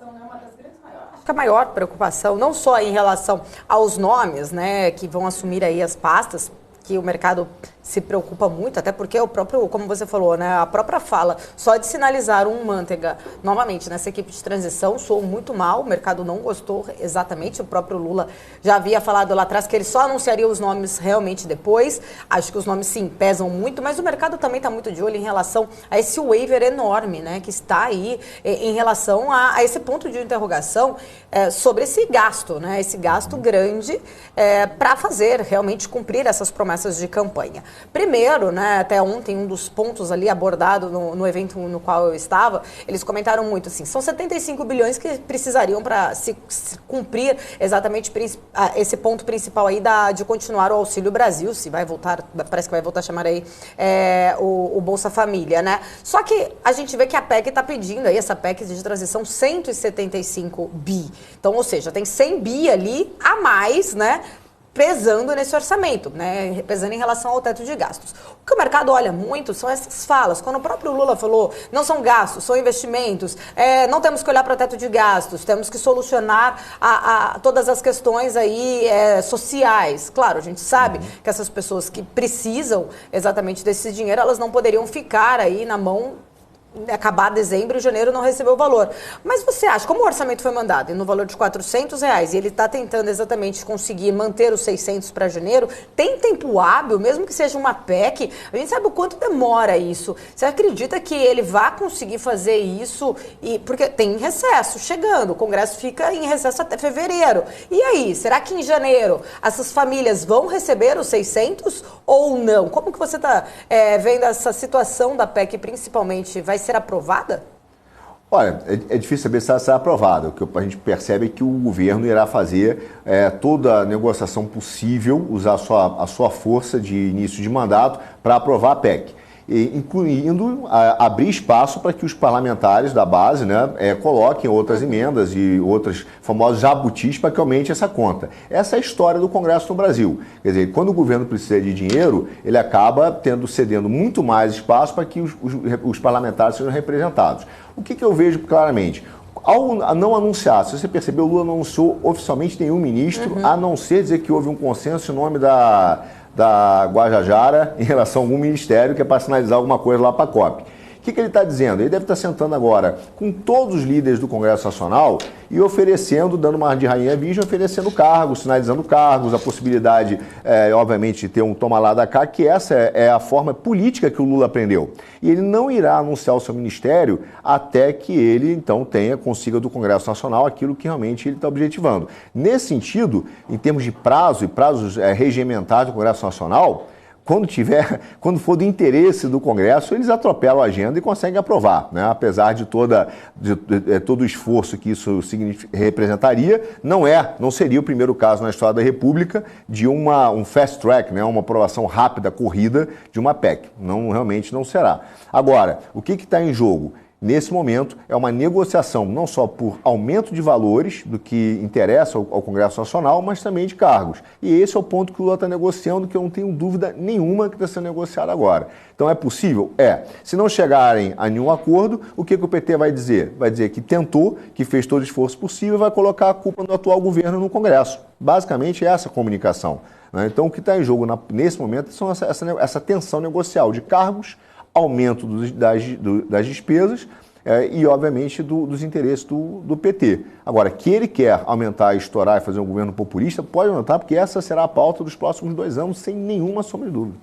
preocupação, né? Uma das grandes maiores. Acho que a maior preocupação, não só em relação aos nomes, né, que vão assumir aí as pastas, que o mercado se preocupa muito, até porque o próprio, como você falou, né, a própria fala, só de sinalizar um Manteiga, novamente, nessa equipe de transição, soou muito mal, o mercado não gostou exatamente, o próprio Lula já havia falado lá atrás que ele só anunciaria os nomes realmente depois, acho que os nomes sim, pesam muito, mas o mercado também está muito de olho em relação a esse waiver enorme, né, que está aí em relação a esse ponto de interrogação sobre esse gasto, né, esse gasto grande para fazer, realmente cumprir essas promessas de campanha. Primeiro, né, até ontem, um dos pontos ali abordado no evento no qual eu estava, eles comentaram muito assim, são 75 bilhões que precisariam para se cumprir exatamente esse ponto principal aí de continuar o Auxílio Brasil, se vai voltar, parece que vai voltar a chamar aí o Bolsa Família, né? Só que a gente vê que a PEC está pedindo aí, essa PEC de transição, 175 bi. Então, ou seja, tem 100 bi ali a mais, né? Pesando nesse orçamento, né, pesando em relação ao teto de gastos. O que o mercado olha muito são essas falas. Quando o próprio Lula falou, não são gastos, são investimentos, não temos que olhar para o teto de gastos, temos que solucionar todas as questões aí sociais. Claro, a gente sabe que essas pessoas que precisam exatamente desse dinheiro, elas não poderiam ficar aí na mão, acabar dezembro e janeiro não recebeu o valor. Mas você acha, como o orçamento foi mandado no valor de R$400 e ele está tentando exatamente conseguir manter os 600 para janeiro, tem tempo hábil, mesmo que seja uma PEC, a gente sabe o quanto demora isso. Você acredita que ele vai conseguir fazer isso? Porque tem recesso chegando, o Congresso fica em recesso até fevereiro. E aí, será que em janeiro essas famílias vão receber os 600 ou não? Como que você está vendo essa situação da PEC, principalmente? Vai ser aprovada? Olha, é difícil saber se ela será aprovada. O que a gente percebe é que o governo irá fazer toda a negociação possível, usar a sua força de início de mandato para aprovar a PEC. Incluindo abrir espaço para que os parlamentares da base, né, coloquem outras emendas e outros famosos jabutis para que aumente essa conta. Essa é a história do Congresso no Brasil. Quer dizer, quando o governo precisa de dinheiro, ele acaba cedendo muito mais espaço para que os parlamentares sejam representados. O que eu vejo claramente? Ao não anunciar, se você percebeu, o Lula não anunciou oficialmente nenhum ministro, a não ser dizer que houve um consenso em nome da Guajajara em relação a algum ministério que é para sinalizar alguma coisa lá para a COP. O que ele está dizendo? Ele deve estar sentando agora com todos os líderes do Congresso Nacional e oferecendo, dando uma de rainha virgem, oferecendo cargos, sinalizando cargos, a possibilidade, obviamente, de ter um toma lá da cá, que essa é a forma política que o Lula aprendeu. E ele não irá anunciar o seu ministério até que ele, então, consiga do Congresso Nacional aquilo que realmente ele está objetivando. Nesse sentido, em termos de prazo e prazos regimentados do Congresso Nacional, quando for do interesse do Congresso, eles atropelam a agenda e conseguem aprovar, né? Apesar de todo o esforço que isso representaria, não seria o primeiro caso na história da República de um fast track, né? Uma aprovação rápida, corrida de uma PEC. Realmente não será. Agora, o que está em jogo? Nesse momento, é uma negociação não só por aumento de valores do que interessa ao Congresso Nacional, mas também de cargos. E esse é o ponto que o Lula está negociando, que eu não tenho dúvida nenhuma que está sendo negociado agora. Então é possível? Se não chegarem a nenhum acordo, o que o PT vai dizer? Vai dizer que tentou, que fez todo o esforço possível e vai colocar a culpa no atual governo no Congresso. Basicamente é essa comunicação, né? Então o que está em jogo nesse momento são essa tensão negocial de cargos, aumento das despesas e, obviamente, dos interesses do PT. Agora, que ele quer aumentar, estourar e fazer um governo populista, pode notar, porque essa será a pauta dos próximos 2 anos, sem nenhuma sombra de dúvida.